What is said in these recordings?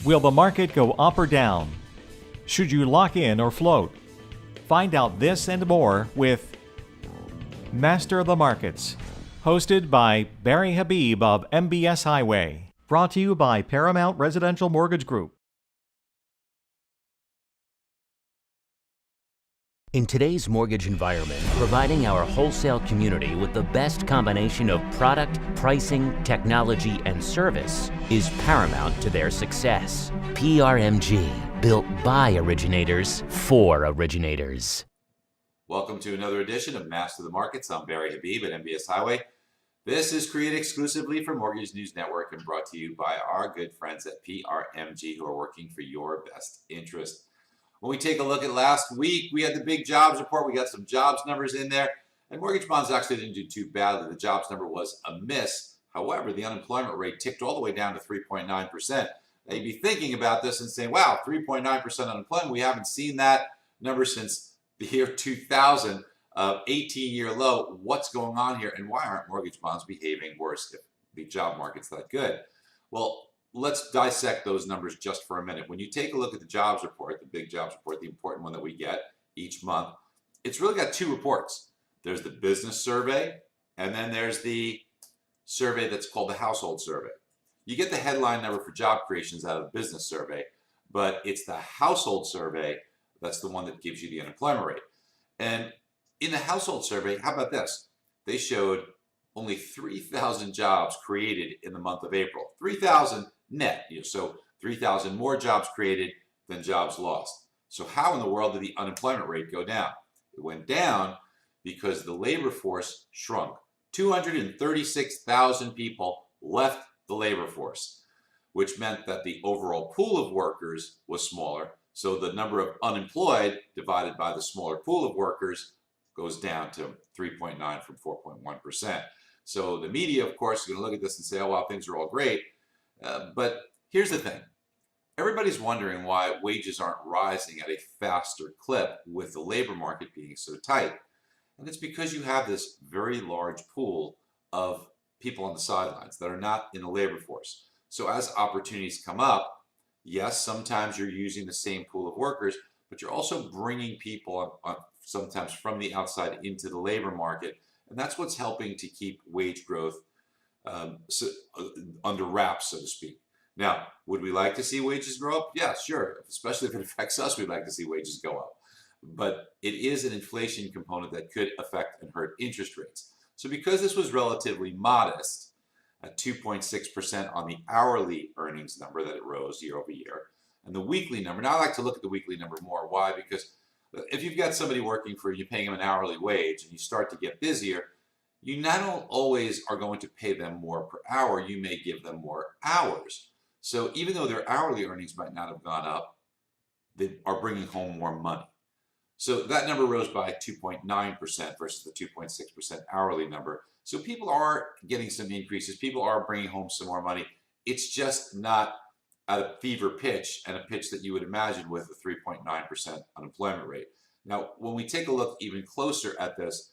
Will the market go up or down? Should you lock in or float? Find out this and more with Master of the Markets, hosted by Barry Habib of MBS Highway. Brought to you by Paramount Residential Mortgage Group. In today's mortgage environment, providing our wholesale community with the best combination of product, pricing, technology, and service is paramount to their success. PRMG, built by originators for originators. Welcome to another edition of Master of the Markets. I'm Barry Habib at MBS Highway. This is created exclusively for Mortgage News Network and brought to you by our good friends at PRMG who are working for your best interest. When we take a look at last week, we had the big jobs report. We got some jobs numbers in there, and mortgage bonds actually didn't do too badly. The jobs number was a miss. However, the unemployment rate ticked all the way down to 3.9%. Now, you'd be thinking about this and saying, wow, 3.9% unemployment. We haven't seen that number since the year 2000, 18-year low. What's going on here, and why aren't mortgage bonds behaving worse if the job market's that good? Well, let's dissect those numbers just for a minute. When you take a look at the jobs report, the big jobs report, the important one that we get each month, it's really got two reports. There's the business survey, and then there's the survey that's called the household survey. You get the headline number for job creations out of the business survey, but it's the household survey that's the one that gives you the unemployment rate. And in the household survey, how about this? They showed only 3,000 jobs created in the month of April. 3,000 net, so 3,000 more jobs created than jobs lost. So how in the world did the unemployment rate go down? It went down because the labor force shrunk. 236,000 people left the labor force, which meant that the overall pool of workers was smaller. So the number of unemployed divided by the smaller pool of workers goes down to 3.9 from 4.1%. So the media, of course, is going to look at this and say, oh, wow, things are all great. But here's the thing. Everybody's wondering why wages aren't rising at a faster clip with the labor market being so tight. And it's because you have this very large pool of people on the sidelines that are not in the labor force. So as opportunities come up, yes, sometimes you're using the same pool of workers, but you're also bringing people sometimes from the outside into the labor market. And that's what's helping to keep wage growth under wraps, so to speak. Now, would we like to see wages grow up? Yeah, sure. Especially if it affects us, we'd like to see wages go up. But it is an inflation component that could affect and hurt interest rates. So because this was relatively modest, at 2.6% on the hourly earnings number that it rose year over year, and the weekly number, now I like to look at the weekly number more. Why? Because if you've got somebody working for you, paying them an hourly wage, and you start to get busier, you not always are going to pay them more per hour, you may give them more hours. So even though their hourly earnings might not have gone up, they are bringing home more money. So that number rose by 2.9% versus the 2.6% hourly number. So people are getting some increases. People are bringing home some more money. It's just not at a fever pitch and a pitch that you would imagine with a 3.9% unemployment rate. Now, when we take a look even closer at this,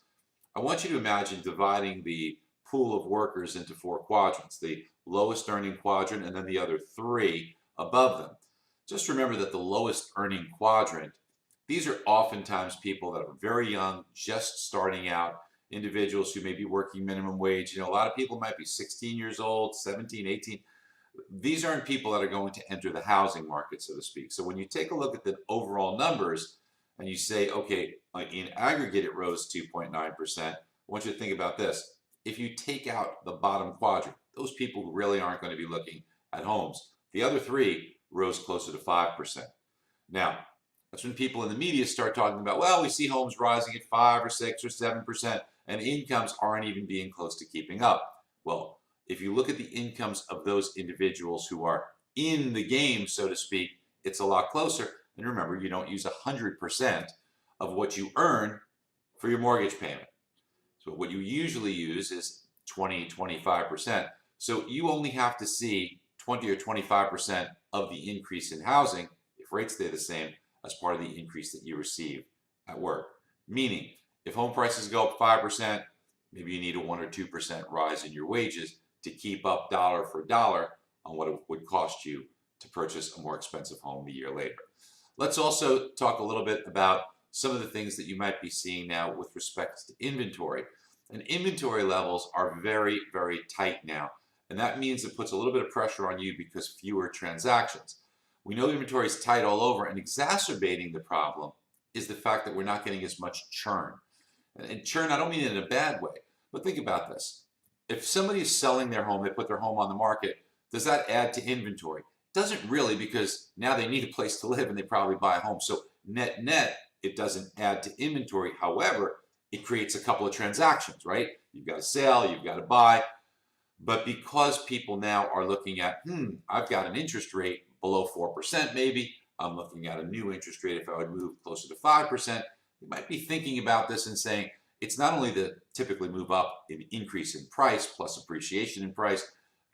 I want you to imagine dividing the pool of workers into four quadrants, the lowest earning quadrant and then the other three above them. Just remember that the lowest earning quadrant, these are oftentimes people that are very young, just starting out, individuals who may be working minimum wage. A lot of people might be 16 years old, 17, 18. These aren't people that are going to enter the housing market, so to speak. So when you take a look at the overall numbers and you say, okay, in aggregate it rose 2.9%, I want you to think about this. If you take out the bottom quadrant, those people who really aren't going to be looking at homes, the other three rose closer to 5%. Now, that's when people in the media start talking about, well, we see homes rising at 5 or 6 or 7%, and incomes aren't even being close to keeping up. Well, if you look at the incomes of those individuals who are in the game, so to speak, it's a lot closer. And remember, you don't use 100% of what you earn for your mortgage payment. So what you usually use is 20, 25%. So you only have to see 20 or 25% of the increase in housing, if rates stay the same, as part of the increase that you receive at work. Meaning, if home prices go up 5%, maybe you need a 1 or 2% rise in your wages to keep up dollar for dollar on what it would cost you to purchase a more expensive home the year later. Let's also talk a little bit about some of the things that you might be seeing now with respect to inventory. And inventory levels are very, very tight now. And that means it puts a little bit of pressure on you because fewer transactions. We know inventory is tight all over, and exacerbating the problem is the fact that we're not getting as much churn. And churn, I don't mean it in a bad way, but think about this. If somebody is selling their home, they put their home on the market, does that add to inventory? It doesn't really, because now they need a place to live and they probably buy a home. So net, it doesn't add to inventory. However, it creates a couple of transactions, right? You've got to sell, you've got to buy. But because people now are looking at, I've got an interest rate below 4% maybe, I'm looking at a new interest rate if I would move closer to 5%, you might be thinking about this and saying, it's not only the typically move up an increase in price plus appreciation in price,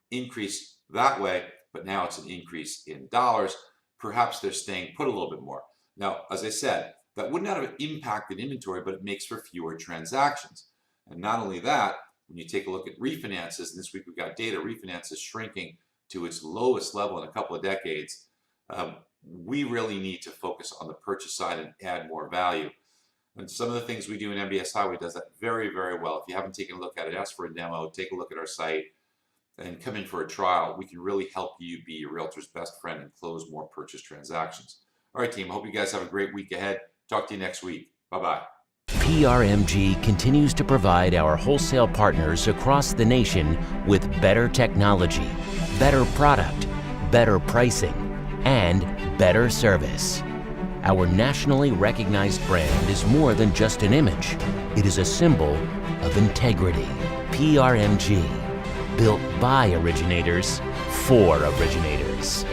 increase that way, but now it's an increase in dollars. Perhaps they're staying put a little bit more. Now, as I said, that would not have impacted inventory, but it makes for fewer transactions. And not only that, when you take a look at refinances, and this week we've got data, refinances shrinking to its lowest level in a couple of decades, we really need to focus on the purchase side and add more value. And some of the things we do in MBS Highway does that very, very well. If you haven't taken a look at it, ask for a demo, take a look at our site, and come in for a trial. We can really help you be your realtor's best friend and close more purchase transactions. All right, team, I hope you guys have a great week ahead. Talk to you next week. Bye-bye. PRMG continues to provide our wholesale partners across the nation with better technology, better product, better pricing, and better service. Our nationally recognized brand is more than just an image. It is a symbol of integrity. PRMG, built by originators for originators.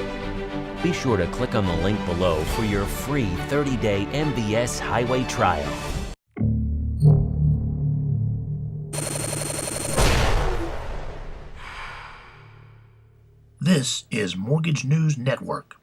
Be sure to click on the link below for your free 30-day MBS Highway trial. This is Mortgage News Network.